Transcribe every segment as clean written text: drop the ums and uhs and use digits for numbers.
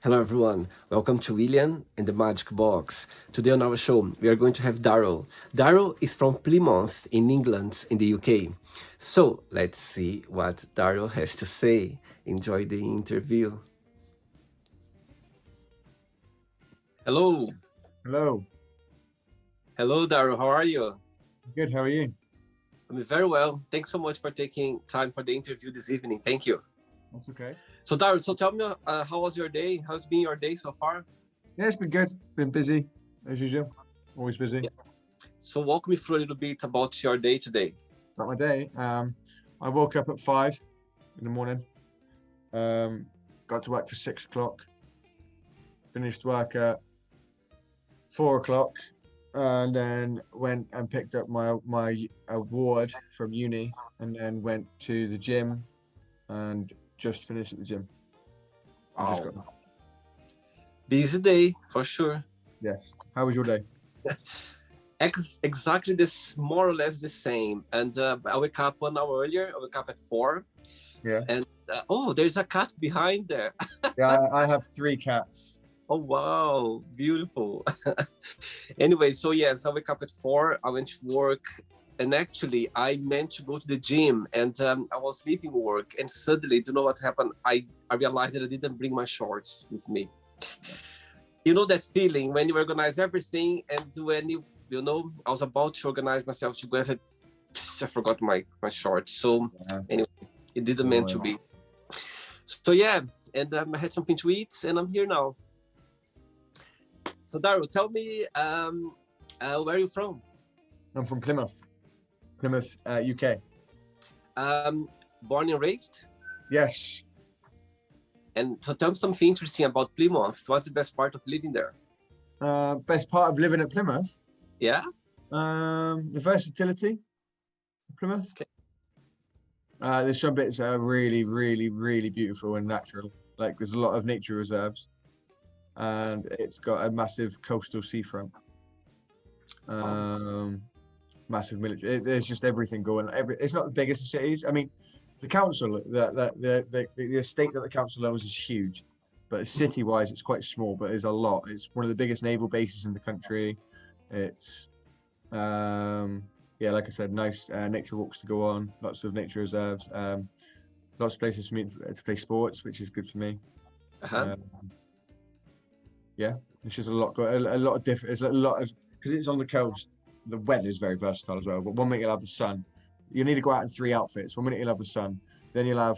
Hello everyone, welcome to William and the Magic Box. Today on our show, we are going to have Daryl. Daryl is from Plymouth in England, in the UK. So let's see what Daryl has to say. Enjoy the interview. Hello. Hello. Hello Daryl, how are you? Good, how are you? I'm very well. Thanks so much for taking time for the interview this evening. Thank you. That's okay. So Daryl, tell me, how was your day? How's been your day so far? Yeah, it's been good. Been busy, as usual. Always busy. Yeah. So walk me through a little bit about your day today. About my day. I woke up at 5 in the morning. Got to work for 6 o'clock. Finished work at 4 o'clock, and then went and picked up my award from uni, and then went to the gym, and just finished at the gym. Wow. Busy day for sure. Yes. How was your day? Exactly this, more or less the same. And I wake up 1 hour earlier. I wake up at 4. Yeah. And oh, there's a cat behind there. Yeah, I have 3 cats. Oh wow, beautiful. Anyway, so yes, I wake up at 4. I went to work, and actually I meant to go to the gym, and I was leaving work, and suddenly, do you know what happened? I realized that I didn't bring my shorts with me. You know that feeling when you organize everything, and when I was about to organize myself to go, and I said, I forgot my shorts. So anyway, it didn't meant to be. So yeah, and I had something to eat, and I'm here now. So Daryl, tell me, where are you from? I'm from Plymouth, UK. Born and raised? Yes. And so tell me something interesting about Plymouth. What's the best part of living there? Best part of living at Plymouth? Yeah? The versatility of Plymouth. Okay. There's some bits that are really, really, really beautiful and natural. Like there's a lot of nature reserves, and it's got a massive coastal seafront. Massive military. There's just everything going. It's not the biggest of cities. I mean, the council, the estate that the council owns is huge, but city-wise, it's quite small. But there's a lot. It's one of the biggest naval bases in the country. It's yeah, like I said, nice nature walks to go on. Lots of nature reserves. Lots of places for me to play sports, which is good for me. Yeah, it's just a lot of different. It's a lot of, because it's on the coast. The weather is very versatile as well. But one minute you'll have the sun. You need to go out in 3 outfits. One minute you'll have the sun, then you'll have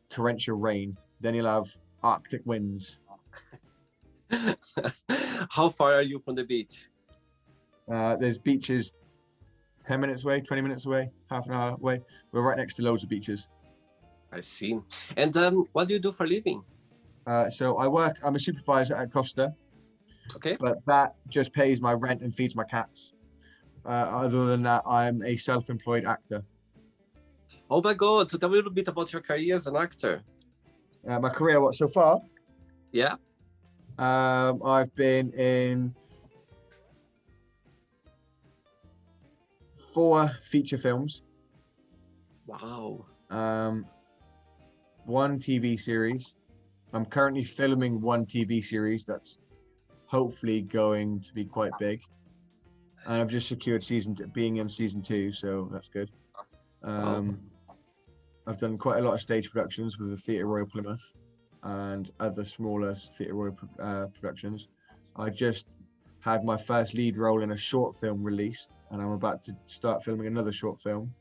torrential rain, then you'll have Arctic winds. How far are you from the beach? There's beaches 10 minutes away, 20 minutes away, half an hour away. We're right next to loads of beaches. I see. And what do you do for a living? So I'm a supervisor at Costa. Okay. But that just pays my rent and feeds my cats. Other than that, I'm a self-employed actor. Oh my God! So tell me a little bit about your career as an actor. My career, what so far? Yeah. I've been in 4 feature films. Wow. 1 TV series. I'm currently filming 1 TV series that's hopefully going to be quite big. And I've just secured being in season 2, so that's good. I've done quite a lot of stage productions with the Theatre Royal Plymouth and other smaller Theatre Royal productions. I just had my first lead role in a short film released, and I'm about to start filming another short film.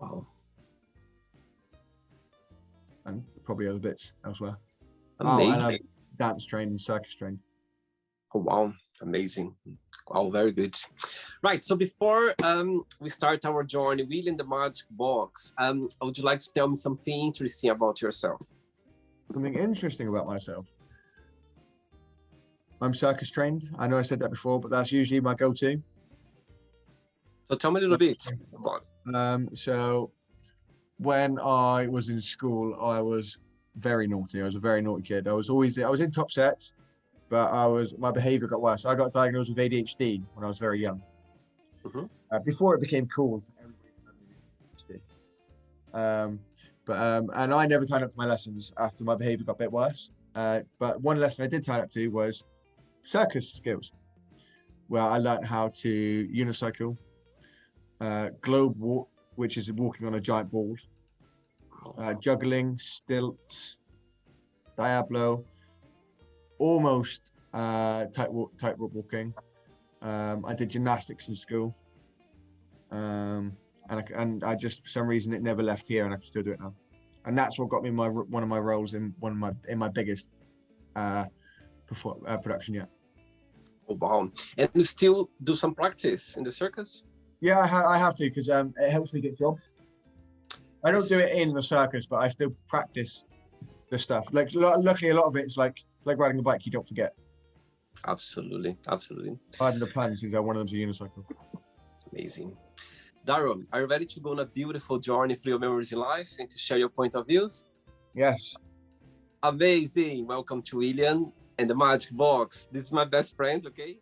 Wow. And probably other bits elsewhere. Amazing. And I've dance trained and circus trained. Oh, wow. Amazing. Wow, very good. Right, so before we start our journey, Will in the Magic Box, would you like to tell me something interesting about yourself? Something interesting about myself? I'm circus trained. I know I said that before, but that's usually my go-to. So tell me a little bit about it. So when I was in school, I was very naughty. I was a very naughty kid. I was in top sets, but my behavior got worse. I got diagnosed with ADHD when I was very young. Before it became cool. And I never turned up to my lessons after my behavior got a bit worse. But one lesson I did turn up to was circus skills, where I learned how to unicycle, globe walk, which is walking on a giant ball, juggling, stilts, Diablo, almost tightrope walking. I did gymnastics in school, and I just for some reason it never left here, and I can still do it now. And that's what got me one of my roles in my biggest production yet. Oh, wow. And you still do some practice in the circus? Yeah, I have to, because it helps me get jobs. I don't do it in the circus, but I still practice the stuff. Like, luckily, a lot of it's like riding a bike. You don't forget. Absolutely, absolutely. Pardon the pun, since one of them's a unicycle. Amazing. Daryl, are you ready to go on a beautiful journey through your memories in life and to share your point of views? Yes. Amazing. Welcome to William and the Magic Box. This is my best friend, okay?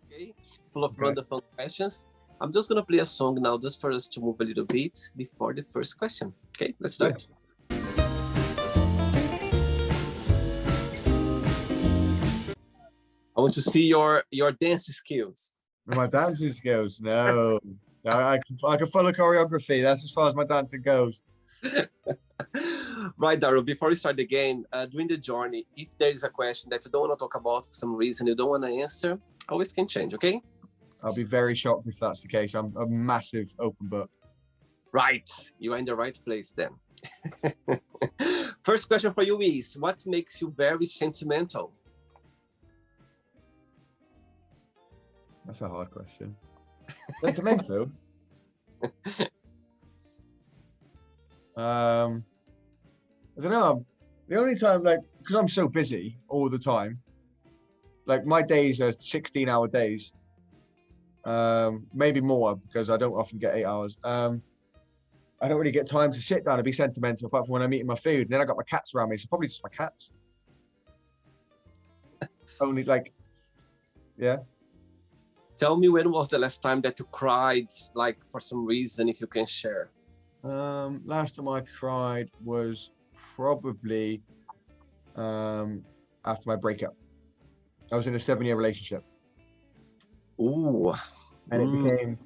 Okay, full of wonderful questions. I'm just gonna play a song now just for us to move a little bit before the first question. Okay, let's do it. I want to see your dance skills. My dancing skills? No. I can follow choreography. That's as far as my dancing goes. Right, Daryl, before we start the game, during the journey, if there is a question that you don't want to talk about for some reason, you don't want to answer, always can change, okay? I'll be very shocked if that's the case. I'm a massive open book. Right, you are in the right place then. First question for you is, what makes you very sentimental? That's a hard question. Sentimental? I don't know. The only time, because I'm so busy all the time, my days are 16-hour days. Maybe more, because I don't often get 8 hours. I don't really get time to sit down and be sentimental, apart from when I'm eating my food. And then I got my cats around me, so probably just my cats. Only yeah. Tell me, when was the last time that you cried, for some reason, if you can share? Last time I cried was probably after my breakup. I was in a 7-year relationship. Ooh. And it became,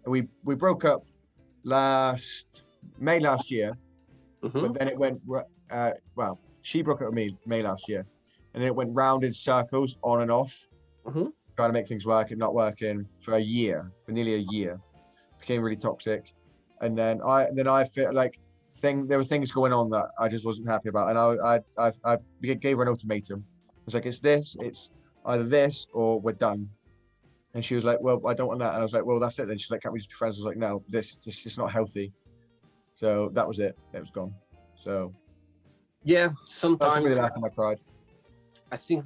we broke up May last year, but then it went, she broke up with me May last year, and then it went round in circles, on and off, trying to make things work and not working for nearly a year. Became really toxic. And then I feel like there were things going on that I just wasn't happy about. And I gave her an ultimatum. I was like, it's either this or we're done. And she was like, well, I don't want that. And I was like, well, that's it then. She's like, can't we just be friends? I was like, no, this is not healthy. So that was it. It was gone. So yeah, sometimes that's the last time I cried. I think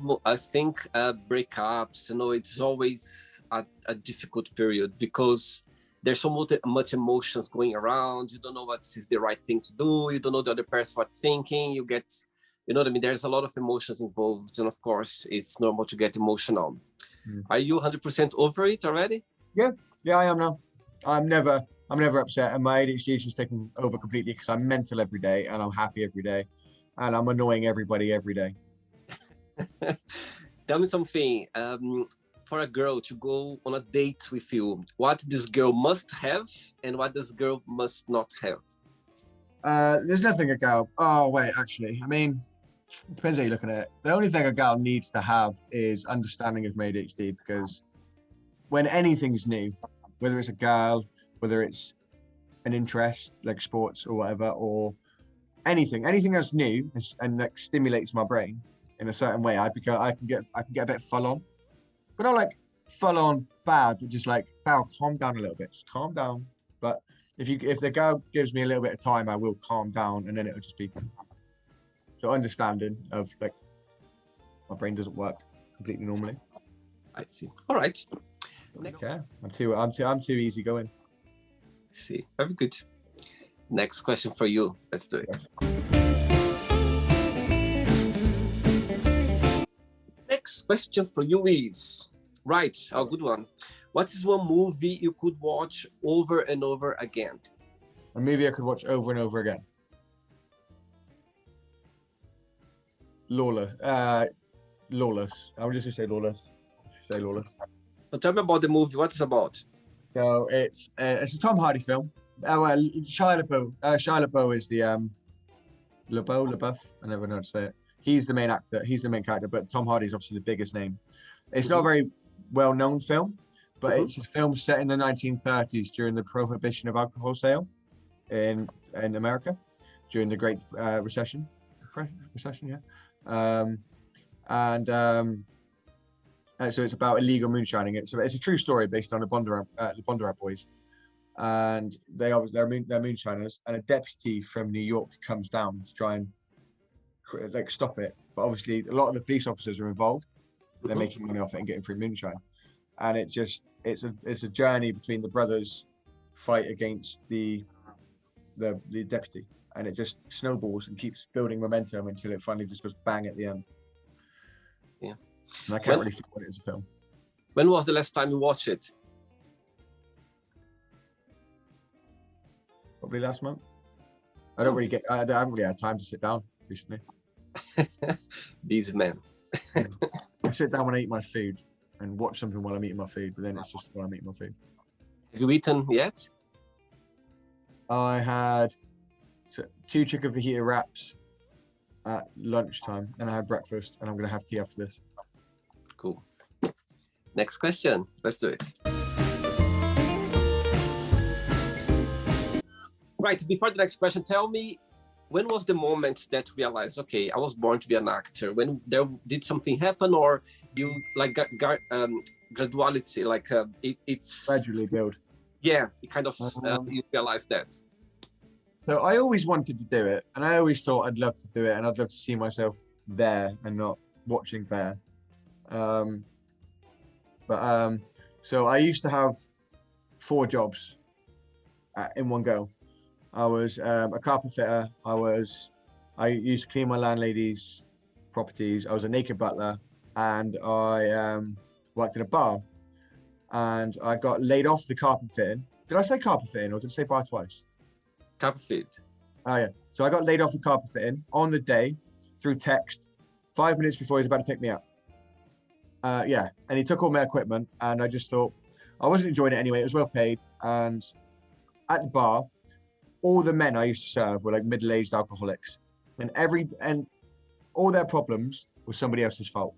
breakups, it's always a difficult period, because there's so much emotions going around. You don't know what is the right thing to do. You don't know the other person what's thinking. You get, there's a lot of emotions involved. And of course, it's normal to get emotional. Are you 100% over it already? Yeah, I am now. I'm never upset. And my ADHD is just taken over completely, because I'm mental every day and I'm happy every day. And I'm annoying everybody every day. Tell me something. For a girl to go on a date with you, what this girl must have and what this girl must not have? There's nothing a girl. Oh wait, actually, I mean, it depends how you're looking at it. The only thing a girl needs to have is understanding of my ADHD, because when anything's new, whether it's a girl, whether it's an interest like sports or whatever, or anything that's new and stimulates my brain in a certain way, I can get a bit full on. But not full on bad, but just Val, calm down a little bit. Just calm down. But if the girl gives me a little bit of time, I will calm down, and then it'll just be so understanding of my brain doesn't work completely normally. I see. All right. Yeah, I'm too easygoing. I see. Very good. Next question for you. Let's do it. Next question for you is, right, a good one. What is one movie you could watch over and over again? A movie I could watch over and over again. Lawless. Lawless. I would just say Lawless. Say Lawless. So tell me about the movie. What is about? So it's a Tom Hardy film. Well, Shia LaBeouf is the LaBeouf. I never know how to say it. He's the main actor. He's the main character, but Tom Hardy is obviously the biggest name. It's not a very well-known film, but it's a film set in the 1930s during the prohibition of alcohol sale in America during the Great Recession. Recession, yeah. So it's about illegal moonshining. It's a true story based on the Bondurant boys, and they're moonshiners. And a deputy from New York comes down to try and stop it. But obviously, a lot of the police officers are involved. They're making money off it and getting free moonshine. And it's a journey between the brothers' fight against the deputy, and it just snowballs and keeps building momentum until it finally just goes bang at the end. Yeah. And I can't really think what it is a film. When was the last time you watched it? Probably last month. I haven't really had time to sit down recently. These men. I sit down when I eat my food and watch something while I'm eating my food, but then it's just while I'm eating my food. Have you eaten yet? I had 2 chicken fajita wraps at lunchtime, and I had breakfast, and I'm going to have tea after this. Cool. Next question. Let's do it. Right, before the next question, tell me, when was the moment that you realized, okay, I was born to be an actor? When did something happen, or you graduality, it's gradually build? Yeah, you kind of you realized that. So I always wanted to do it, and I always thought I'd love to do it, and I'd love to see myself there and not watching there. So I used to have 4 jobs in one go. I was a carpet fitter. I used to clean my landlady's properties. I was a naked butler, and I worked in a bar. And I got laid off the carpet fitting. Did I say carpet fitting, or did I say bar twice? Carpet fit. Oh yeah. So I got laid off the carpet fitting on the day through text, 5 minutes before he was about to pick me up. Yeah, and he took all my equipment, and I just thought I wasn't enjoying it anyway. It was well paid, and at the bar, all the men I used to serve were like middle-aged alcoholics, and all their problems was somebody else's fault.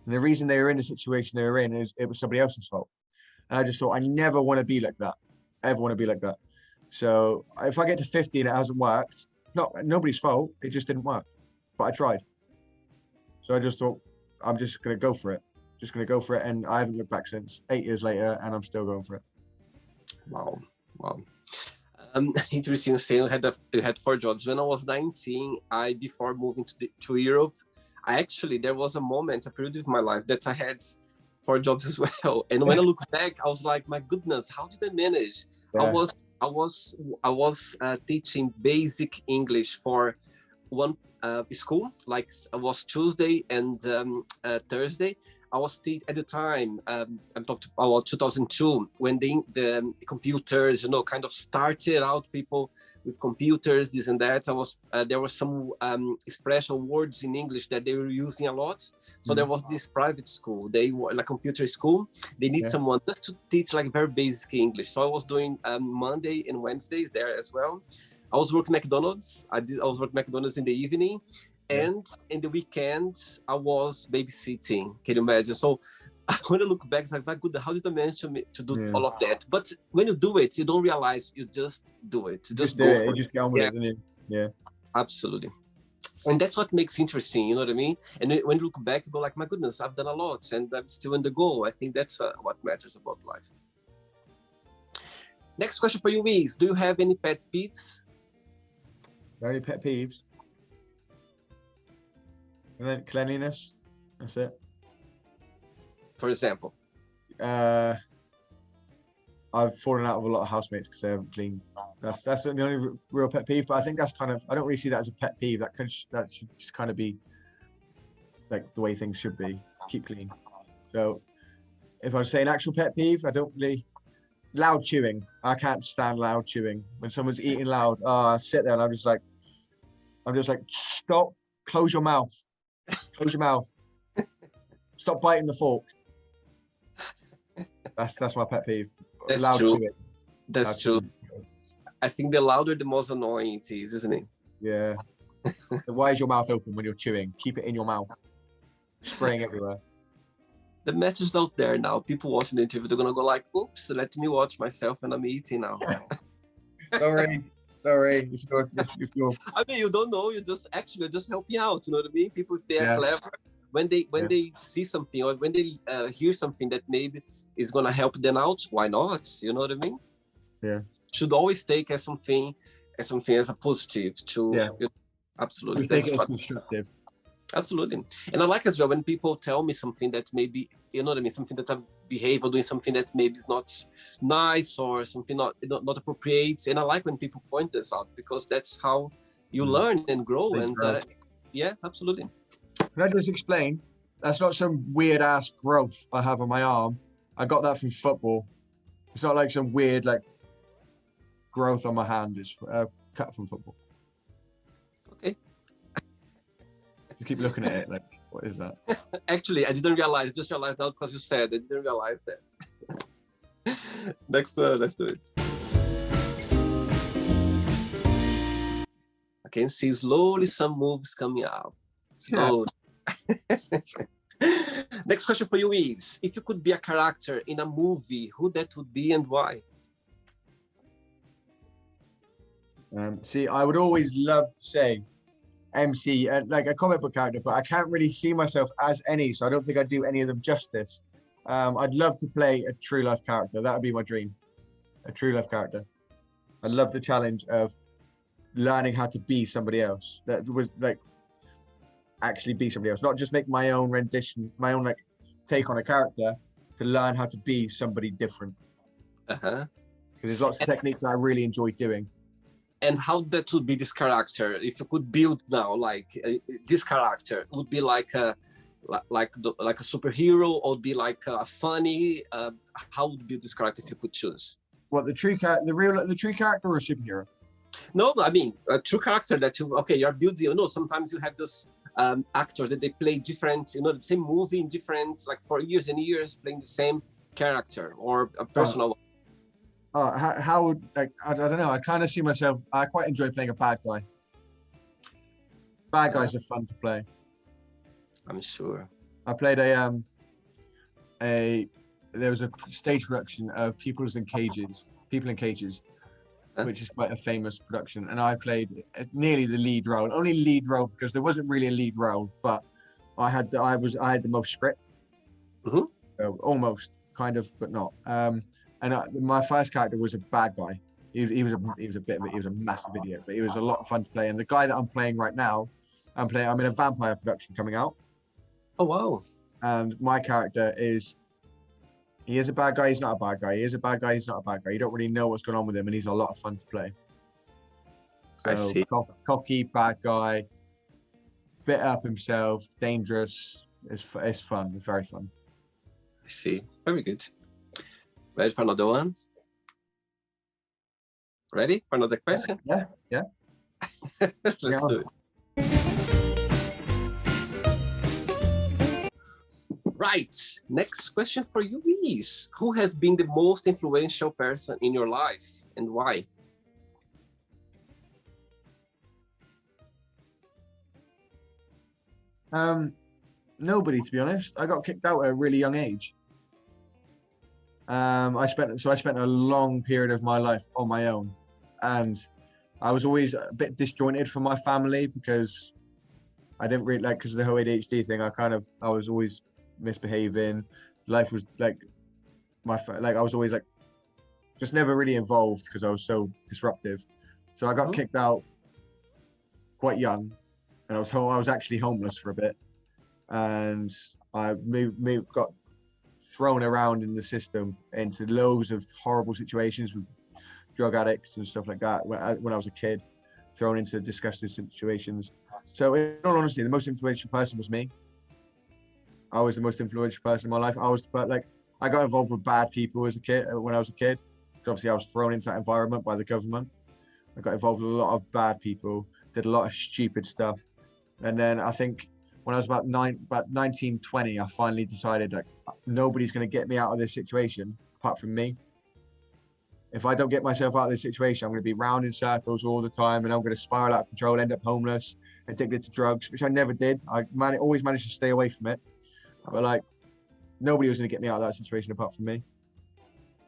And the reason they were in the situation they were in is it was somebody else's fault. And I just thought I never want to be like that. Ever want to be like that. So if I get to 50 and it hasn't worked, nobody's fault. It just didn't work. But I tried. So I just thought I'm just gonna go for it. And I haven't looked back since. 8 years later, and I'm still going for it. Wow. Interesting you say you had 4 jobs. When I was 19, before moving to Europe, there was a period of my life that I had 4 jobs as well. And when I look back, I was like, my goodness, how did I manage? Yeah. I was teaching basic English for one school. Like I was Tuesday and Thursday. I was at the time. I'm talking about 2002 when the computers, kind of started out. People with computers, this and that. There were some special words in English that they were using a lot. So there was this private school. They were like computer school. They need someone just to teach like very basic English. So I was doing Monday and Wednesdays there as well. I was working McDonald's. I was working McDonald's in the evening, and in the weekend I was babysitting. Can you imagine? So when I look back, it's like, my goodness, how did I manage to do all of that? But when you do it, you don't realize. You just do it. You just go for it. You just get on with it. Yeah, absolutely. And that's what makes it interesting. You know what I mean? And when you look back, you go like, my goodness, I've done a lot, and I'm still in the goal. I think that's what matters about life. Next question for you is: do you have any pet peeves? Any pet peeves? And then cleanliness. That's it. For example, I've fallen out with a lot of housemates because they haven't cleaned. That's the only real pet peeve. But I think that's I don't really see that as a pet peeve. That should just kind of be like the way things should be. Keep clean. So if I was saying actual pet peeve, I don't really loud chewing. I can't stand loud chewing. When someone's eating loud, I sit there and I'm just like, stop, close your mouth, close your mouth, stop biting the fork. That's my pet peeve. That's Loud true. chewing. That's Loud true. chewing. I think the louder, the most annoying it is, isn't it? Yeah. So why is your mouth open when you're chewing? Keep it in your mouth. Spraying everywhere. The message out there now. People watching the interview, they're gonna go like, "Oops, let me watch myself and I'm eating now." Sorry. If you're I mean, you don't know. You just actually just helping out. You know what I mean? People, if they are Yeah. clever, when they see something or when they hear something that maybe is gonna help them out, why not? You know what I mean? Yeah. Should always take as something as a positive. Absolutely. we think it's constructive. Absolutely. And I like as well when people tell me something that maybe, you know what I mean, something that I behave or doing something that maybe is not nice or something not appropriate. And I like when people point this out because that's how you learn and grow. Yeah, absolutely. Can I just explain? That's not some weird ass growth I have on my arm. I got that from football. It's not like some weird like growth on my hand. It's cut from football. Okay. You keep looking at it like, what is that? Actually, I didn't realize. I just realized now because you said. I didn't realize that. Next one, let's do it. I can see slowly some moves coming out. Slowly. Next question for you is, if you could be a character in a movie, who that would be and why? See, I would always love to say MC, like a comic book character, but I can't really see myself as any, so I don't think I'd do any of them justice. I'd love to play a true life character. That would be my dream. A true life character. I love the challenge of learning how to be somebody else. That was like actually be somebody else, not just make my own rendition, my own like take on a character, to learn how to be somebody different. Because there's lots of techniques that I really enjoy doing. And how that would be this character? If you could build now, like this character would be like a superhero, or would be like a funny. How would you build this character if you could choose? What, the true character or a superhero? No, I mean a true character that you're building. You know, sometimes you have those actors that they play different, the same movie in different, like for years and years, playing the same character or a personal. How would, like, I don't know. I kind of see myself. I quite enjoy playing a bad guy. Bad guys are fun to play. I'm sure. I played there was a stage production of People in Cages, which is quite a famous production, and I played nearly the lead role. Only lead role because there wasn't really a lead role, but I had the most script. So almost, kind of, but not. And my first character was a bad guy. He was a massive idiot, but he was a lot of fun to play. And the guy that I'm playing right now, I'm in a vampire production coming out. Oh wow! And my character he is a bad guy. He's not a bad guy. He is a bad guy. He's not a bad guy. You don't really know what's going on with him, and he's a lot of fun to play. So, I see. Cocky bad guy, bit up himself, dangerous. It's fun. It's very fun. I see. Very good. Ready for another one? Ready for another question? Yeah. Let's do it. Right. Next question for you is, who has been the most influential person in your life and why? Nobody, to be honest. I got kicked out at a really young age. I spent a long period of my life on my own, and I was always a bit disjointed from my family because I didn't really because of the whole ADHD thing. I was always misbehaving. Life was like I was always just never really involved because I was so disruptive. So I got kicked out quite young, and I was actually homeless for a bit, and I got thrown around in the system into loads of horrible situations with drug addicts and stuff like that when I was a kid, thrown into disgusting situations. So in all honesty, the most influential person was me. I was the most influential person in my life. I got involved with bad people as a kid when I was a kid. Obviously, I was thrown into that environment by the government. I got involved with a lot of bad people, did a lot of stupid stuff, and then I think when I was about 19, 20, I finally decided like nobody's going to get me out of this situation apart from me. If I don't get myself out of this situation, I'm going to be round in circles all the time, and I'm going to spiral out of control, end up homeless, addicted to drugs, which I never did. Always managed to stay away from it, but like nobody was going to get me out of that situation apart from me.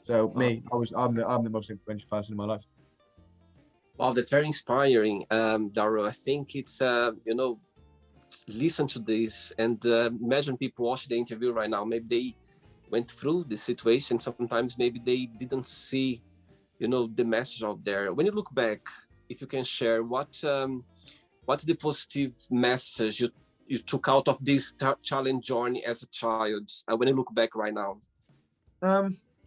So I'm the most influential person in my life. Wow, that's very inspiring, Daryl. I think it's listen to this and imagine people watching the interview right now. Maybe they went through the situation. Sometimes maybe they didn't see, the message out there. When you look back, if you can share what's the positive message you took out of this challenge journey as a child when you look back right now?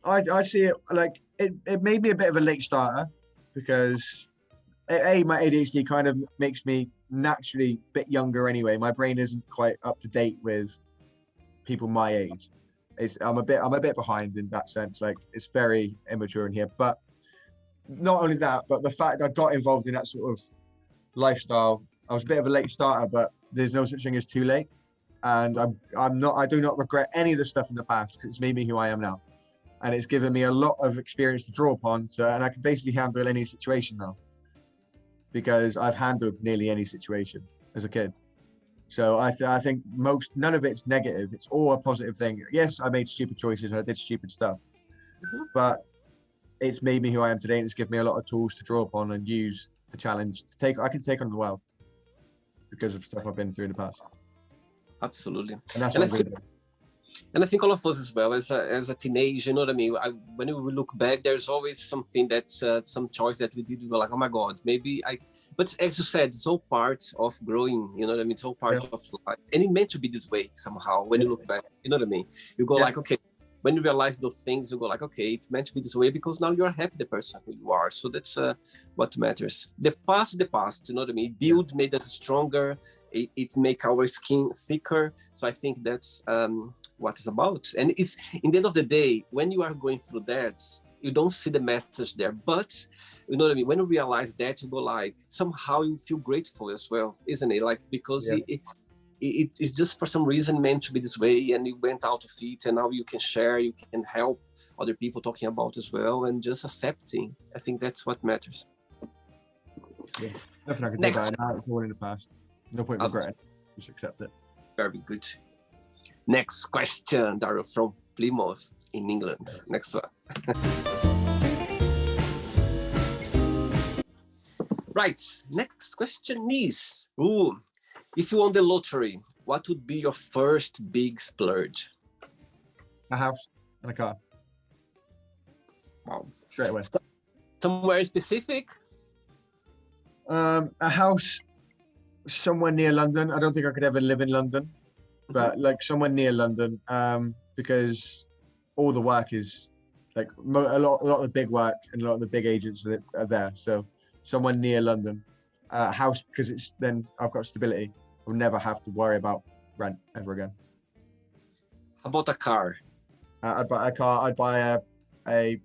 I see it like it made me a bit of a late starter because my ADHD kind of makes me naturally a bit younger anyway. My brain isn't quite up to date with people my age. I'm a bit behind in that sense. Like it's very immature in here. But not only that, but the fact I got involved in that sort of lifestyle, I was a bit of a late starter, but there's no such thing as too late. And I do not regret any of the stuff in the past because it's made me who I am now. And it's given me a lot of experience to draw upon. And I can basically handle any situation now because I've handled nearly any situation as a kid. So I think none of it's negative. It's all a positive thing. Yes, I made stupid choices and I did stupid stuff, but it's made me who I am today. And it's given me a lot of tools to draw upon and use the challenge I can take on the world because of stuff I've been through in the past. Absolutely. And that's what I'm doing. And I think all of us as well, as a teenager, you know what I mean? When we look back, there's always something that's some choice that we did. We were like, oh my God, but as you said, it's all part of growing, you know what I mean? It's all part of life. And it meant to be this way somehow when you look back, you know what I mean? You go like, okay, when you realize those things, you go like, okay, it's meant to be this way because now you're happy the person who you are. So that's what matters. The past, you know what I mean? Build made us stronger. It make our skin thicker. So I think that's what it's about. And it's in the end of the day, when you are going through that, you don't see the message there. But you know what I mean? When you realize that, you go like, somehow you feel grateful as well, isn't it? Like, because it's just for some reason meant to be this way, and you went out of it, and now you can share, you can help other people talking about as well, and just accepting. I think that's what matters. Yeah, nothing I can do about it now. It's all in the past. No point regretting. Just accept it. Very good. Next question, Daryl, from Plymouth in England. Next one. Right. Next question is, if you won the lottery, what would be your first big splurge? A house and a car. Wow. Straight away. Somewhere specific? A house somewhere near London. I don't think I could ever live in London, but like somewhere near London, because all the work is like a lot of the big work and a lot of the big agents are there. So somewhere near London, house, because it's then I've got stability. I'll never have to worry about rent ever again. How about a car? I'd buy a car. I'd buy a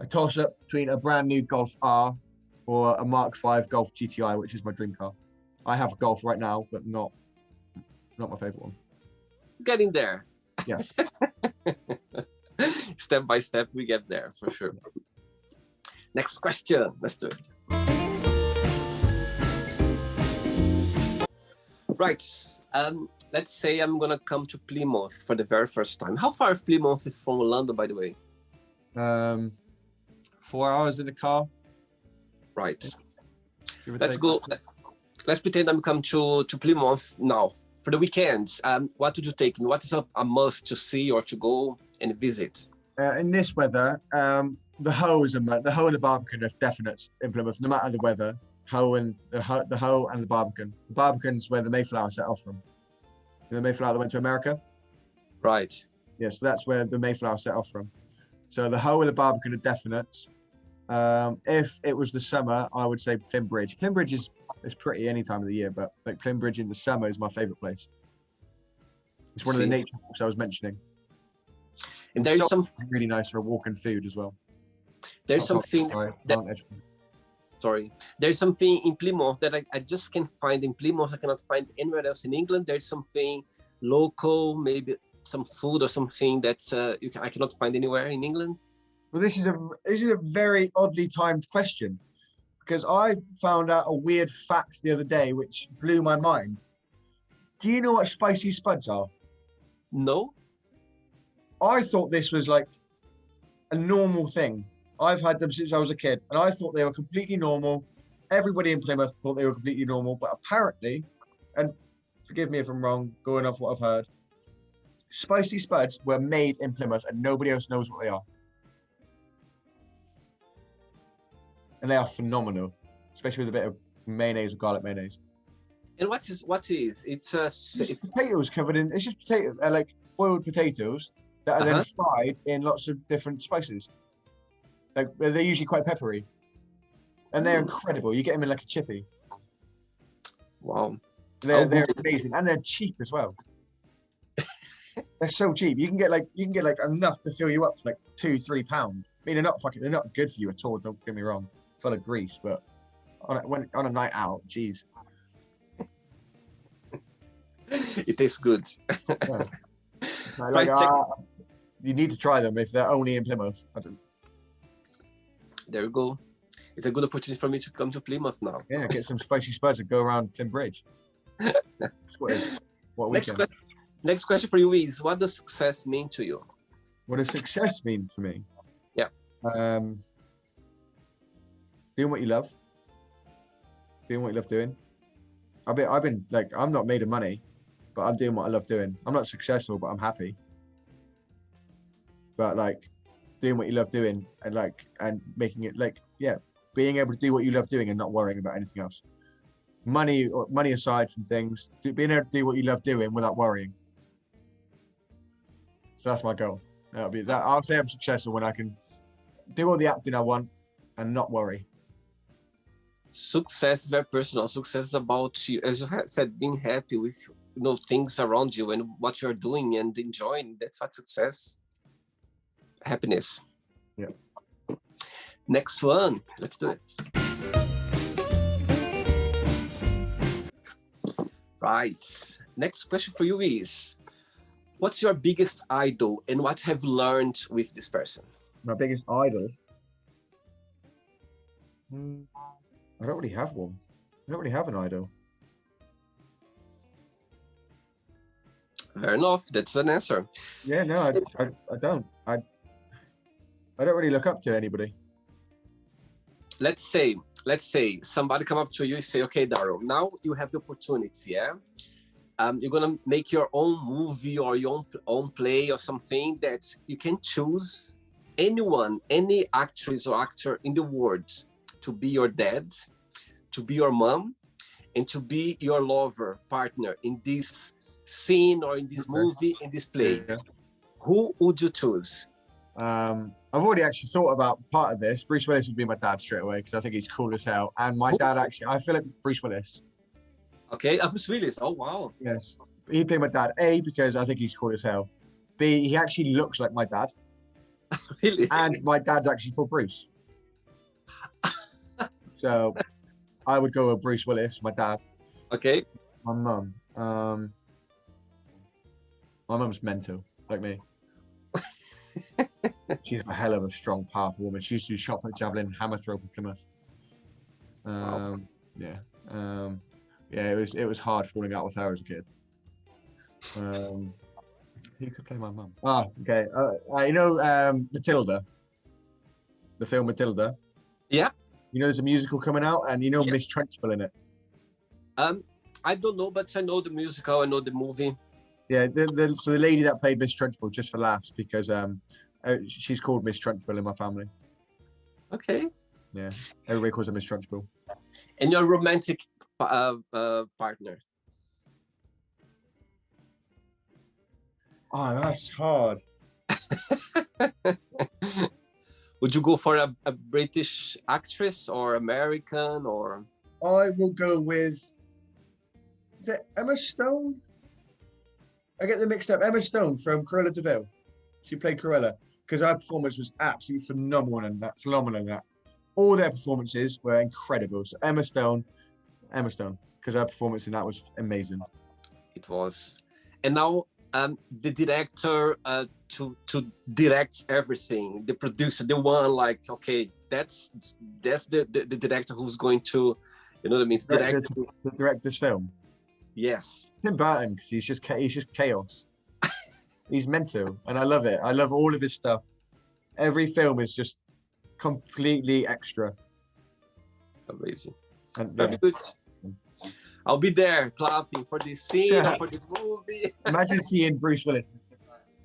toss-up between a brand new Golf R or a Mark V Golf GTI, which is my dream car. I have a Golf right now, but not my favorite one. Getting there. Yeah. Step by step, we get there for sure. Next question. Let's do it. Right. Let's say I'm gonna come to Plymouth for the very first time. How far Plymouth is from London, by the way? 4 hours in the car. Right. Let's go. Let's pretend I'm come to Plymouth now for the weekends. What would you take? What is a must to see or to go and visit? In this weather, the Hoe and the Barbican are definite in Plymouth, no matter the weather. The Hoe and the Barbican. The Barbican's where the Mayflower set off from. The Mayflower that went to America. Right. Yeah, so that's where the Mayflower set off from. So the Hoe and the Barbican are definite. If it was the summer, I would say Plymouth. Plymouth is pretty any time of the year, but like Plymouth in the summer is my favorite place. It's one of the nature walks I was mentioning. And there's So some really nice for a walk and food as well. there's something that Aren't sorry, there's something in Plymouth that I just can't find in Plymouth. I cannot find anywhere else in England. There's something local, maybe some food or something that's I cannot find anywhere in England. Well, this is a very oddly timed question, because I found out a weird fact the other day which blew my mind. Do you know what spicy spuds are? No. I thought this was like a normal thing. I've had them since I was a kid, and I thought they were completely normal. Everybody in Plymouth thought they were completely normal, but apparently, and forgive me if I'm wrong, going off what I've heard, spicy spuds were made in Plymouth and nobody else knows what they are. And they are phenomenal, especially with a bit of mayonnaise or garlic mayonnaise. And what is it's It's potatoes covered in, it's just potato, like boiled potatoes that are then fried in lots of different spices. Like they're usually quite peppery, and they're incredible. You get them in like a chippy. Wow, they're amazing, and they're cheap as well. They're so cheap. You can get like enough to fill you up for like £2-3. I mean, they're not good for you at all. Don't get me wrong, full of grease, but on a night out, geez, it tastes good. Yeah. You need to try them if they're only in Plymouth. There you go. It's a good opportunity for me to come to Plymouth now. Yeah, get some spicy spuds and go around Plym Bridge. What next question for you is, what does success mean to you? What does success mean for me? Yeah. Doing what you love. Doing what you love doing. I've been like, I'm not made of money, but I'm doing what I love doing. I'm not successful, but I'm happy. But like, doing what you love doing and making it being able to do what you love doing and not worrying about anything else. Money aside from things, being able to do what you love doing without worrying. So that's my goal. That'll be that. I'll say I'm successful when I can do all the acting I want and not worry. Success is very personal. Success is about you, as you said, being happy with things around you and what you're doing and enjoying. That's what success. Happiness. Yeah. Next one. Let's do it. Right. Next question for you is, what's your biggest idol and what have you learned with this person? My biggest idol? I don't really have one. I don't really have an idol. Fair enough. That's an answer. Yeah, no, I don't. I don't really look up to anybody. Let's say somebody come up to you and say, okay, Daryl, now you have the opportunity, yeah? You're gonna make your own movie or your own play or something that you can choose anyone, any actress or actor in the world to be your dad, to be your mom, and to be your lover, partner in this scene or in this movie, in this play. Yeah. Who would you choose? I've already actually thought about part of this. Bruce Willis would be my dad straight away because I think he's cool as hell. And my dad actually, I feel like Bruce Willis. Okay, Bruce Willis. Oh, wow. Yes. He'd be my dad. A, because I think he's cool as hell. B, he actually looks like my dad. Really? And my dad's actually called Bruce. So I would go with Bruce Willis, my dad. Okay. My mum. My mum's mental, like me. She's a hell of a strong, powerful woman. She used to do shot put, javelin, hammer throw for Plymouth. Wow. Yeah. It was hard falling out with her as a kid. Who could play my mum? Okay. Matilda, the film Matilda. Yeah. There's a musical coming out, and Miss Trunchbull in it. I don't know, but I know the musical. I know the movie. Yeah, so the lady that played Miss Trunchbull, just for laughs, because she's called Miss Trunchbull in my family. Okay. Yeah, everybody calls her Miss Trunchbull. And your romantic partner? Oh, that's hard. Would you go for a British actress or American or? I will go with. Is it Emma Stone? I get them mixed up. Emma Stone from Cruella de Vil. She played Cruella because her performance was absolutely phenomenal in that. Phenomenal in that. All their performances were incredible. So Emma Stone, because her performance in that was amazing. It was. And now the director to direct everything, the producer, the one like, okay, that's the director who's going to, you know what I mean, direct this film. Yes. Tim Burton, because he's just chaos. He's mental, and I love it. I love all of his stuff. Every film is just completely extra. Amazing. And, Very good. I'll be there clapping for this scene or for the movie. Imagine seeing Bruce Willis.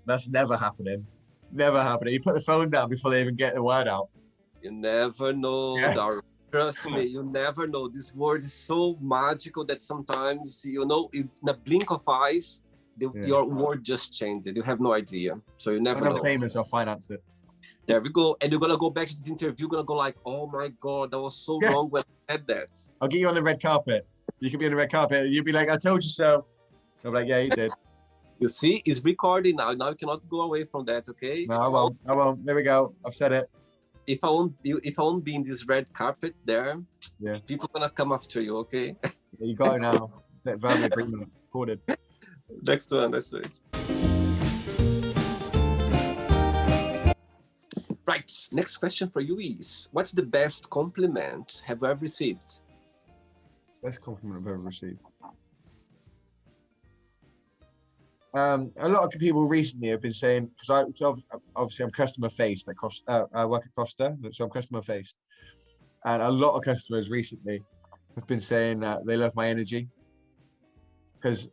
That's never happening. Never happening. You put the phone down before they even get the word out. You never know, Daryl. Trust me, you never know. This world is so magical that sometimes, you know, in a blink of eyes, your world just changed. You have no idea. So you never know. When I'm famous, I'll finance it. There we go. And you're going to go back to this interview. You're going to go like, oh my God, that was so wrong when I said that. I'll get you on the red carpet. You can be on the red carpet. You'll be like, I told you so. I'll be like, yeah, you did. You see, it's recording now. Now you cannot go away from that, okay? No, I won't. There we go. I've said it. If I won't be in this red carpet there, people are gonna come after you, okay? You got it now. It's that verbal agreement recorded. Next one, let's do it. Right, next question for you is, what's the best compliment have you ever received? Best compliment I've ever received. A lot of people recently have been saying, because obviously I'm customer faced at Costa, I work at Costa, so I'm customer faced, and a lot of customers recently have been saying that they love my energy. Because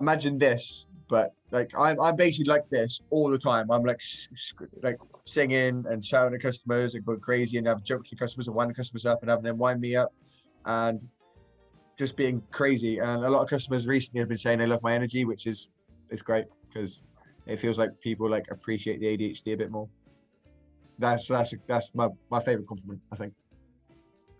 imagine this, but like I'm basically like this all the time. I'm like singing and shouting at customers and going crazy and have jokes with customers and winding customers up and having them wind me up and just being crazy. And a lot of customers recently have been saying they love my energy, which is great because it feels like people like appreciate the ADHD a bit more. That's my favorite compliment, I think.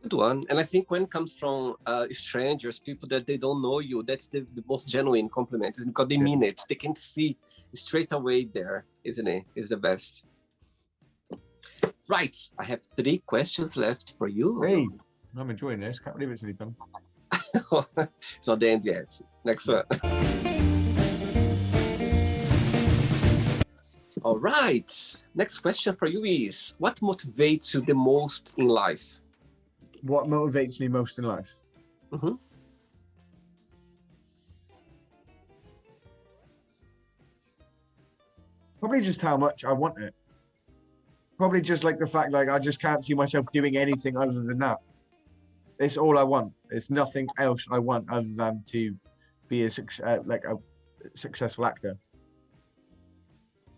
Good one. And I think when it comes from strangers, people that they don't know you, that's the most genuine compliment, because they mean it. They can see straight away there, isn't it? It's the best. Right. I have 3 questions left for you. Hey, I'm enjoying this. Can't believe it's only done. It's not the end yet. Next one. All right. Next question for you is, what motivates you the most in life? What motivates me most in life? Mm-hmm. Probably just how much I want it. Probably just like the fact like I just can't see myself doing anything other than that. It's all I want. It's nothing else I want other than to be a successful actor.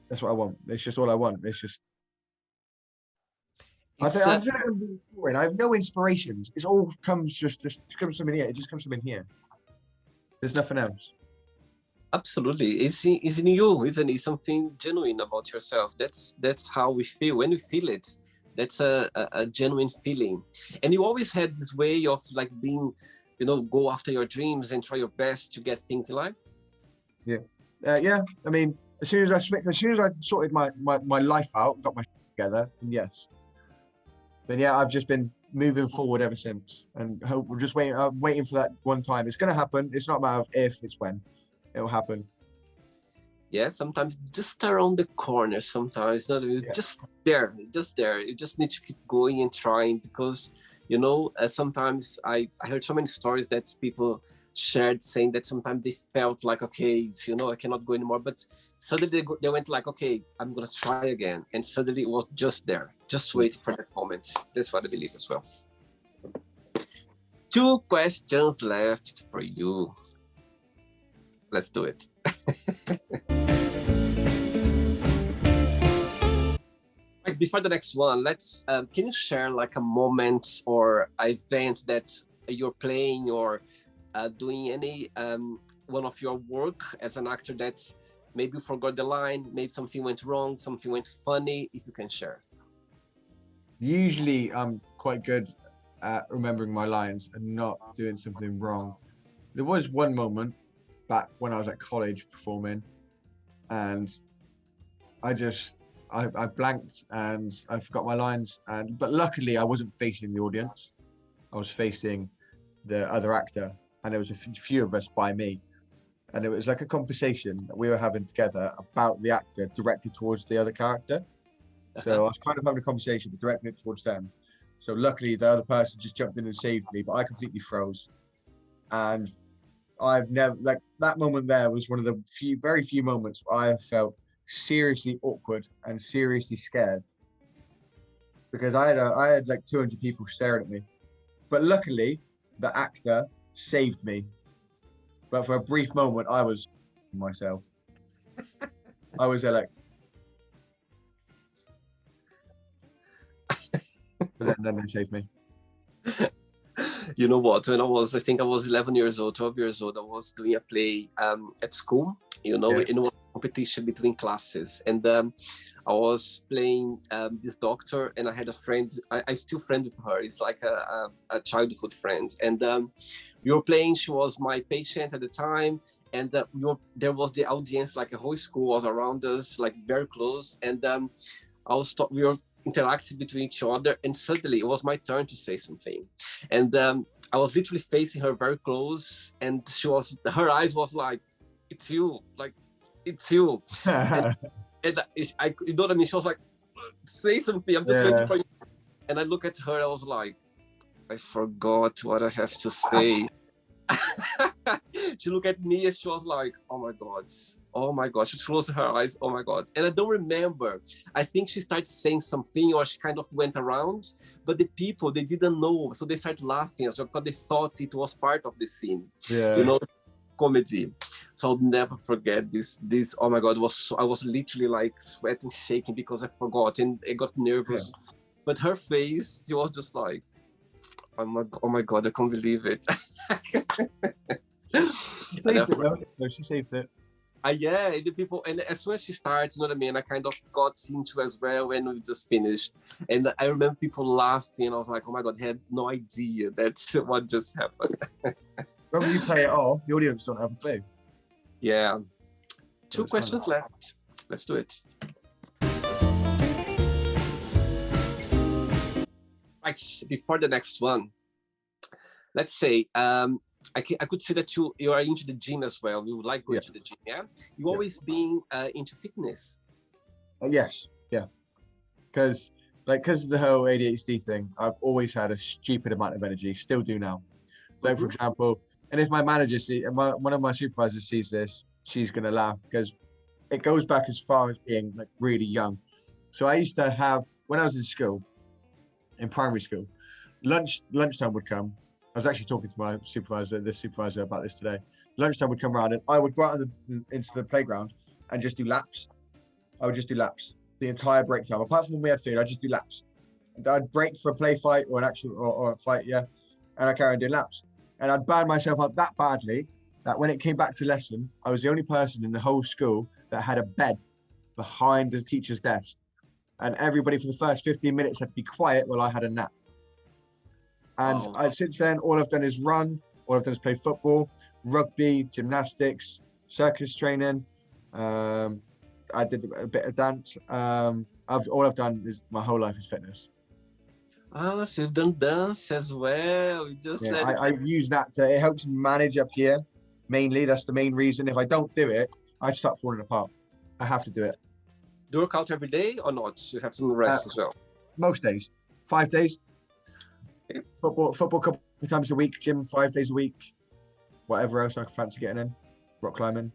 That's what I want. It's just all I want. It's just. I feel like I'm being boring. I have no inspirations. It all comes just comes from in here. It just comes from in here. There's nothing else. Absolutely. It's in you, isn't it? Something genuine about yourself. That's how we feel. When we feel it, that's a genuine feeling. And you always had this way of like being, you know, go after your dreams and try your best to get things in life. Yeah. Yeah. I mean, as soon as I sorted my life out, got my shit together, and yes. Then yeah, I've just been moving forward ever since, and we're just waiting. I'm waiting for that one time. It's going to happen. It's not a matter of if, it's when. It'll happen. Yeah, sometimes just around the corner. Sometimes not just there. You just need to keep going and trying, because you know sometimes I heard so many stories that people shared saying that sometimes they felt like, okay, you know, I cannot go anymore, but suddenly they went like, okay, I'm gonna try again, and suddenly it was just there, just waiting for that moment. That's what I believe as well. 2 questions left for you. Let's do it. Right, before the next one, let's can you share like a moment or event that you're playing or doing any one of your work as an actor that maybe you forgot the line, maybe something went wrong, something went funny, if you can share. Usually I'm quite good at remembering my lines and not doing something wrong. There was one moment back when I was at college performing, and I blanked and I forgot my lines. But luckily, I wasn't facing the audience. I was facing the other actor, and there was a few of us by me. And it was like a conversation that we were having together about the actor directed towards the other character. So I was kind of having a conversation, but directing it towards them. So luckily, the other person just jumped in and saved me, but I completely froze. And I've never, like, that moment there was one of the very few moments where I have felt seriously awkward and seriously scared, because I had like 200 people staring at me. But luckily, the actor saved me. But for a brief moment, I was myself. I was there like, but then they saved me. You know what? When I think I was 11 years old, 12 years old, I was doing a play at school, in a competition between classes. And I was playing this doctor, and I had a friend, I still friend with her. It's like a childhood friend. And we were playing, she was my patient at the time. And there was the audience, like a whole school was around us, like very close. And we were interacting between each other, and suddenly it was my turn to say something. And I was literally facing her very close, and her eyes was like, it's you, like, it's you. and I, you know what I mean? She was like, say something, I'm just waiting for you. And I look at her, I was like, I forgot what I have to say. She looked at me and she was like, oh my god, she closed her eyes, oh my god. And I don't remember, I think she started saying something, or she kind of went around, but the people, they didn't know, so they started laughing because they thought it was part of the scene, comedy. So I'll never forget this, oh my god, I was literally like sweating, shaking because I forgot, and I got nervous. But her face, she was just like, oh my god, I can't believe it. She saved it, though. No, she saved it. The people, and as soon as she starts, you know what I mean, I kind of got into as well when we just finished. And I remember people laughing, and I was like, oh my god, I had no idea that's what just happened. When you play it off, the audience don't have a clue. Yeah. Two questions left. Let's do it. Right, before the next one, let's say, I could see that you are into the gym as well. You like going to the gym, yeah? You always been into fitness? Yes, yeah. Because of the whole ADHD thing, I've always had a stupid amount of energy, still do now. Like, for example, and if my manager one of my supervisors sees this, she's going to laugh, because it goes back as far as being like really young. So I used to have, when I was in school, in primary school, lunchtime would come. I was actually talking to my supervisor about this today. Lunchtime would come around, and I would go out into the playground and just do laps. I would just do laps the entire break time. Apart from when we had food, I'd just do laps. I'd break for a play fight or an actual or a fight, and I carry on doing laps. And I'd burn myself up that badly that when it came back to lesson, I was the only person in the whole school that had a bed behind the teacher's desk. And everybody for the first 15 minutes had to be quiet while I had a nap. And since then, all I've done is run, all I've done is play football, rugby, gymnastics, circus training. I did a bit of dance. All I've done is my whole life is fitness. So you've done dance as well. I use that it helps me manage up here. Mainly, that's the main reason. If I don't do it, I start falling apart. I have to do it. Do you work out every day or not? You have some rest as well? Most days. 5 days. Okay. Football a couple of times a week. Gym 5 days a week. Whatever else I can fancy getting in. Rock climbing.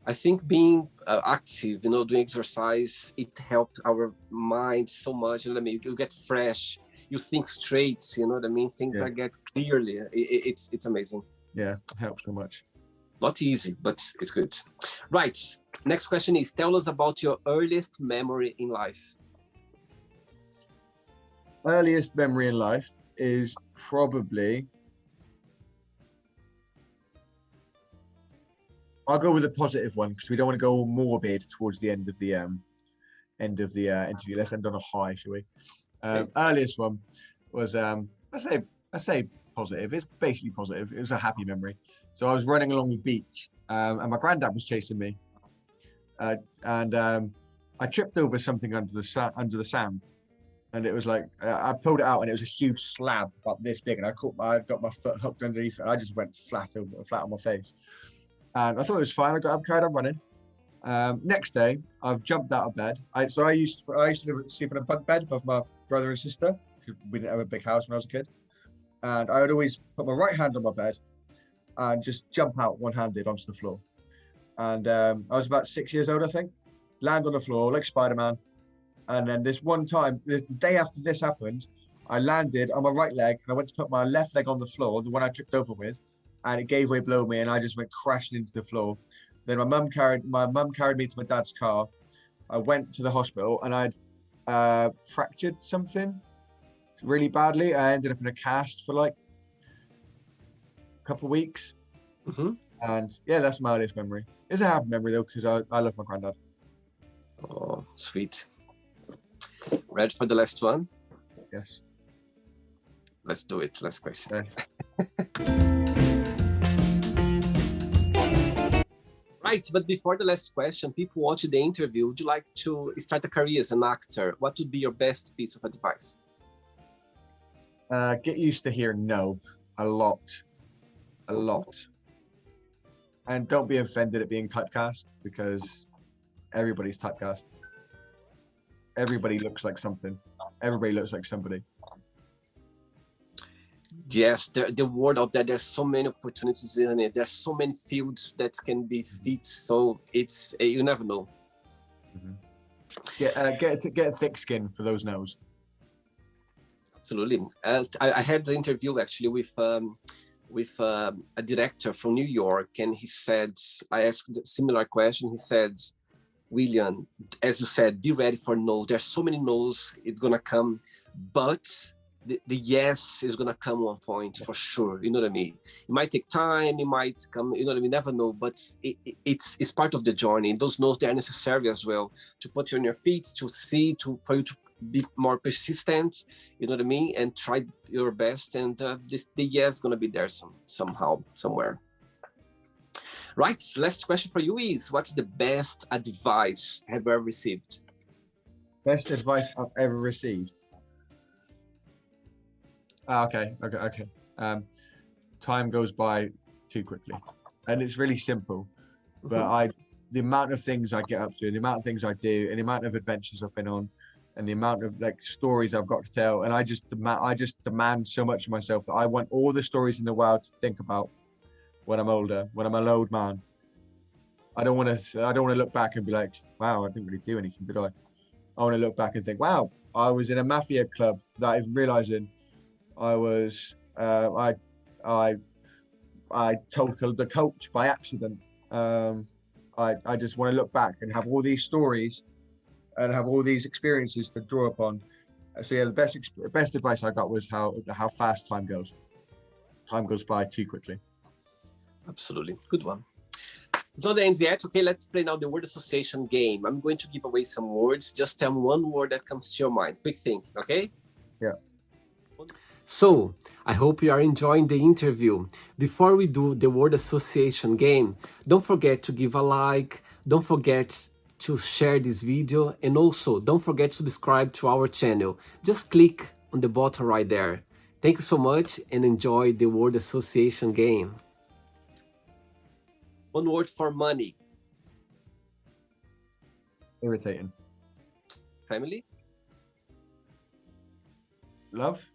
I think being active, doing exercise, it helped our mind so much. You know what I mean? You get fresh. You think straight. You know what I mean? Things are get clearly. It's amazing. Yeah, it helps so much. Not easy, but it's good. Right. Next question is, tell us about your earliest memory in life. Earliest memory in life is probably, I'll go with a positive one because we don't want to go morbid towards the end of the interview. Let's end on a high, shall we? Earliest one was I say positive. It's basically positive. It was a happy memory. So I was running along the beach, and my granddad was chasing me. and I tripped over something under the sand, and it was like I pulled it out, and it was a huge slab about this big, and I got my foot hooked underneath it, and I just went flat on my face, and I thought it was fine. I got up, carried on running. Next day, I've jumped out of bed. I used to sleep in a bunk bed with my brother and sister. We didn't have a big house when I was a kid, and I would always put my right hand on my bed and just jump out one-handed onto the floor. And I was about 6 years old, I think. Land on the floor like Spider-Man. And then this one time, the day after this happened, I landed on my right leg, and I went to put my left leg on the floor, the one I tripped over with, and it gave way below me, and I just went crashing into the floor. Then my mum carried me to my dad's car. I went to the hospital, and I'd fractured something really badly. I ended up in a cast for like a couple of weeks. Mm-hmm. And yeah, that's my earliest memory. It's a happy memory though, because I love my granddad. Oh, sweet. Ready for the last one? Yes. Let's do it. Last question. Yeah. Right, but before the last question, people watching the interview, would you like to start a career as an actor? What would be your best piece of advice? Get used to hearing no a lot. And don't be offended at being typecast, because everybody's typecast. Everybody looks like something. Everybody looks like somebody. Yes, the world out there, there's so many opportunities in it. There's so many fields that can be fit. So it's, you never know. Mm-hmm. Get a thick skin for those no's. Absolutely. I had the interview actually with a director from New York, and he said, I asked a similar question. He said, William, as you said, be ready for no's. There's so many no's, it's gonna come, but the yes is gonna come one point for sure. You know what I mean? It might take time, it might come, you know what I mean? Never know, but it's part of the journey. Those no's, they are necessary as well to put you on your feet, to see, for you to be more persistent, you know what I mean? And try your best, and the yes is gonna be there somehow, somewhere. Right, last question for you is, what's the best advice have you ever received? Best advice I've ever received? Okay. Time goes by too quickly, and it's really simple. But the amount of things I get up to, the amount of things I do, and the amount of adventures I've been on, and the amount of like stories I've got to tell, and I just demand so much of myself that I want all the stories in the world to think about when I'm older, when I'm an old man. I don't want to look back and be like, wow, I didn't really do anything, did I? I want to look back and think, wow, I was in a mafia club. That is realizing I was, I totaled the coach by accident. I just want to look back and have all these stories and have all these experiences to draw upon. So yeah, the best advice I got was how fast time goes. Time goes by too quickly. Absolutely, good one. So the end yet. Okay, let's play now the word association game. I'm going to give away some words. Just tell me one word that comes to your mind. Quick thinking, okay? Yeah. So, I hope you are enjoying the interview. Before we do the word association game, don't forget to give a like, don't forget to share this video, and also don't forget to subscribe to our channel. Just click on the button right there. Thank you so much and enjoy the word association game. One word for money. Irritating. Family. Love.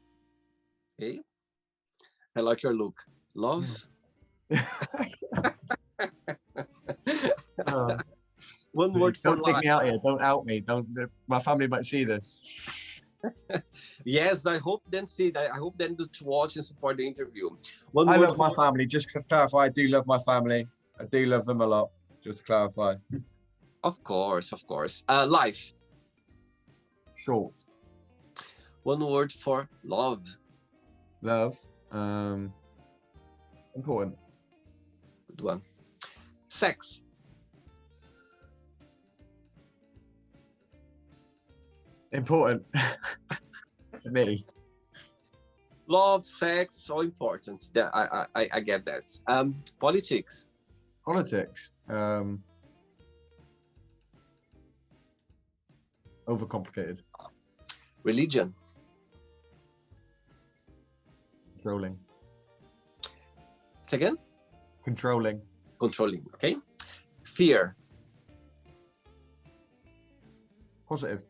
Okay. I like your look. Love. One word for life. Don't take me out here. Don't out me. Don't. My family might see this. Yes, I hope then see that. I hope then to watch and support the interview. I love my family. Just to clarify, I do love my family. I do love them a lot. Just to clarify. Of course. Life. Short. One word for love. Love. Important. Good one. Sex. Important. To me. Love, sex, so important. I get that. Politics. Politics. Overcomplicated. Religion. Controlling. Second. Controlling. Controlling. Okay. Fear. Positive.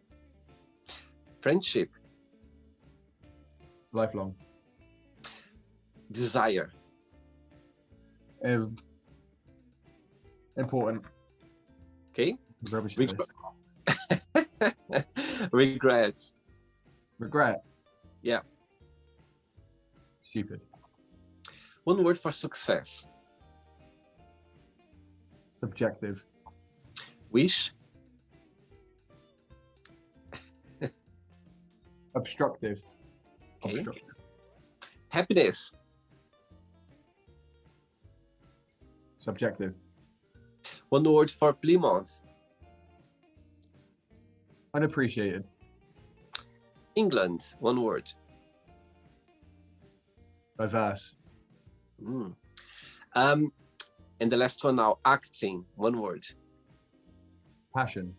Friendship. Lifelong. Desire. Important. Okay. Rubbish. Regret. Regret. Yeah. Stupid. One word for success. Subjective. Wish. Obstructive. Okay. Obstructive. Happiness. Subjective. One word for Plymouth. Unappreciated. England. One word. Diverse. And the last one now, acting. One word. Passion.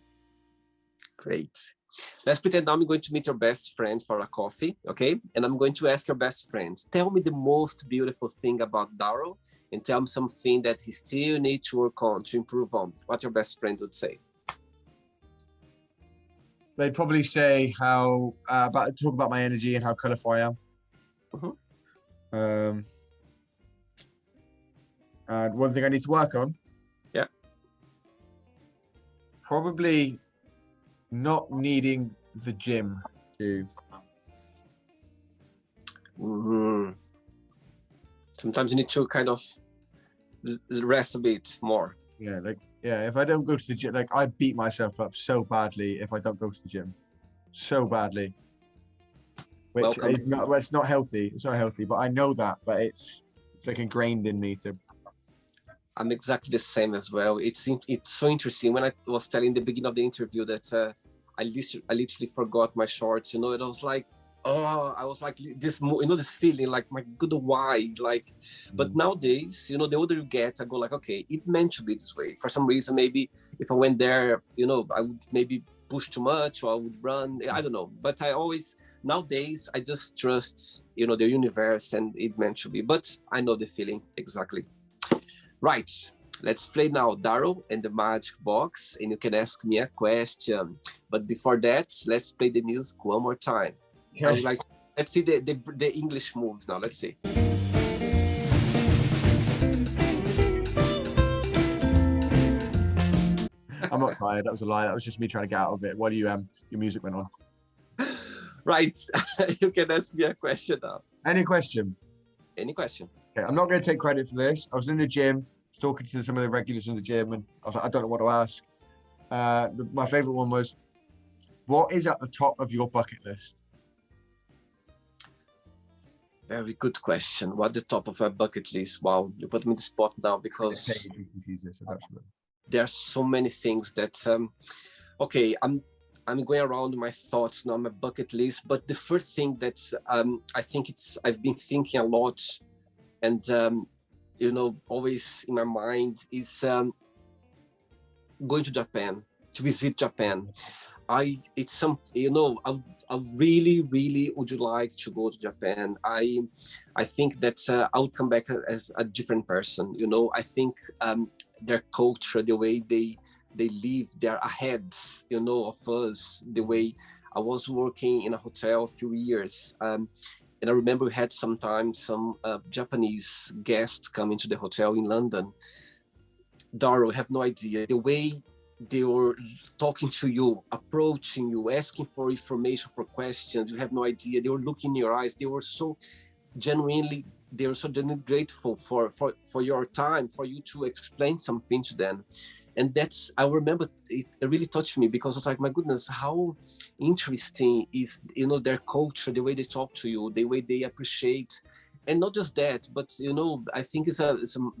Great. Let's pretend now I'm going to meet your best friend for a coffee, okay? And I'm going to ask your best friend, tell me the most beautiful thing about Daryl and tell me something that he still needs to work on, to improve on. What your best friend would say? They'd probably say talk about my energy and how colourful I am. And one thing I need to work on. Yeah. Probably not needing the gym to. Sometimes you need to kind of rest a bit more. Yeah, if I don't go to the gym, I beat myself up so badly if I don't go to the gym. So badly. Which is not, well, it's not healthy. It's not healthy, but I know that, but it's like ingrained in me to. I'm exactly the same as well. It's so interesting. When I was telling the beginning of the interview that I literally forgot my shorts, it was like, oh, I was like this, this feeling like, my good, why? But nowadays, the older you get, I go like, okay, it meant to be this way. For some reason, maybe if I went there, I would maybe push too much or I would run. I don't know. But nowadays, I just trust, the universe and it meant to be. But I know the feeling exactly. Right, let's play now Daryl and the Magic Box, and you can ask me a question. But before that, let's play the music one more time. Okay. I would like, let's see the English moves now. Let's see. I'm not tired. That was a lie. That was just me trying to get out of it while your music went on. Right, you can ask me a question now. Any question? Any question. Okay, I'm not going to take credit for this. I was in the gym, talking to some of the regulars in the gym, and I was like, I don't know what to ask. My favorite one was, what is at the top of your bucket list? Very good question. What the top of my bucket list? Wow, you put me in the spot now because there are so many things that. Okay, I'm going around my thoughts now, my bucket list. But the first thing that I think I've been thinking a lot, and always in my mind is going to Japan, to visit Japan. I really, really would like to go to Japan. I think that I would come back as a different person. I think their culture, the way they live, they're ahead, of us. The way I was working in a hotel a few years, and I remember we had sometimes some Japanese guests coming to the hotel in London. Daryl, have no idea the way they were talking to you, approaching you, asking for information, for questions. You have no idea. They were looking in your eyes. They were so genuinely grateful for your time, for you to explain something to them. And I remember it really touched me because I was like, my goodness, how interesting is, their culture, the way they talk to you, the way they appreciate. And not just that, but, I think it's a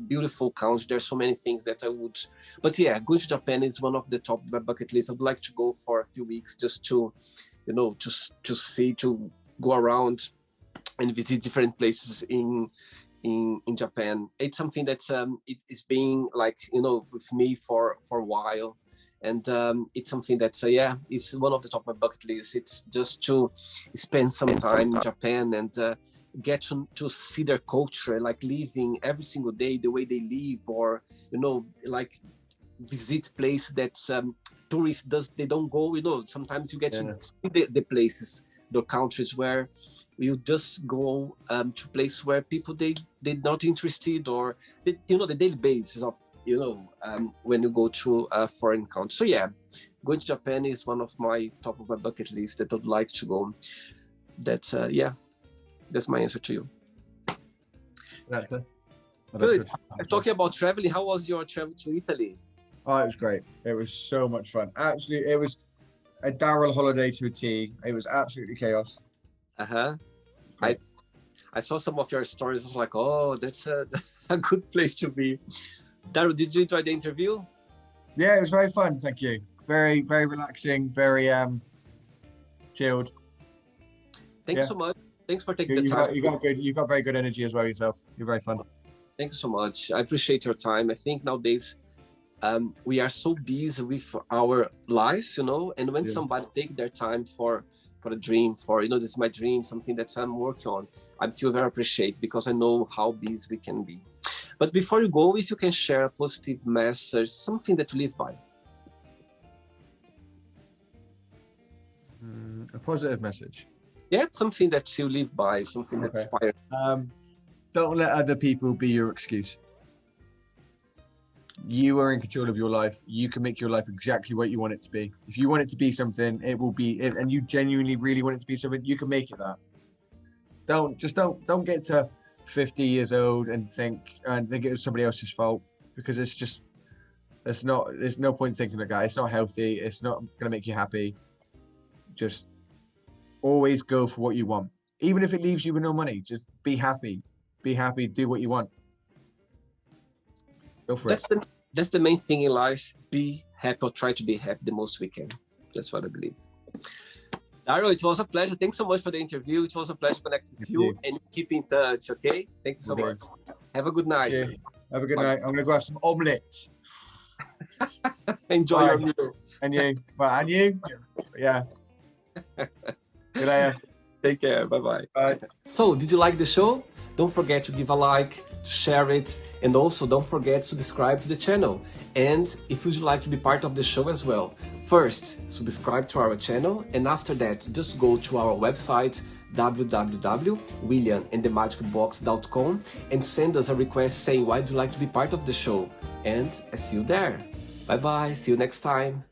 beautiful country. There's so many things that I would, but yeah, going to Japan is one of the top of my bucket list. I'd like to go for a few weeks just to, to go around and visit different places in Japan. It's something that it's been like, with me for a while. And it's something that, yeah, it's one of the top of my bucket list. It's just to spend some time in Japan and get to see their culture, like living every single day the way they live, or, you know, like visit places that tourists they don't go, you know. Sometimes you get to see the places, the countries where you just go to places where people they're not interested, or you know, the daily basis of, you know, when you go to a foreign country. So yeah, going to Japan is one of my top of my bucket list that I'd like to go. That yeah, that's my answer to you. Good. Talking about traveling, how was your travel to Italy? Oh, it was great. It was so much fun. Actually, it was a Daryl holiday to a T. It was absolutely chaos. Uh-huh. I saw some of your stories. I was like, oh, that's a good place to be. Daryl, did you enjoy the interview? Yeah, it was very fun. Thank you. Very, very relaxing. Very chilled. Thanks so much. Thanks for taking the time. You got very good energy as well yourself. You're very fun. Thanks so much. I appreciate your time. I think nowadays we are so busy with our life, you know, and when somebody take their time for a dream, for, you know, this is my dream, something that I'm working on, I feel very appreciated because I know how busy we can be. But before you go, if you can share a positive message, something that you live by. A positive message. Yeah, something that you live by, something that inspires. Don't let other people be your excuse. You are in control of your life. You can make your life exactly what you want it to be. If you want it to be something, it will be it, and you genuinely really want it to be something, you can make it that. Don't get to 50 years old and think it was somebody else's fault, because there's no point thinking like that. It's not healthy. It's not going to make you happy. Just always go for what you want. Even if it leaves you with no money, just be happy. Be happy, do what you want. Go for it. That's the main thing in life. Be happy, or try to be happy the most we can. That's what I believe. Daryl, it was a pleasure. Thanks so much for the interview. It was a pleasure connecting with you, and keep in touch, okay? Thank you so much. Have a good night. Okay. Have a good night. I'm going to go have some omelets. Enjoy your meal. And you? Well, and you? Yeah. Good later. Take care. Bye-bye. Bye. So, did you like the show? Don't forget to give a like, share it, and also don't forget to subscribe to the channel. And if you'd like to be part of the show as well, first, subscribe to our channel, and after that, just go to our website, www.williamandthemagicbox.com, and send us a request saying why you'd like to be part of the show. And I see you there. Bye-bye. See you next time.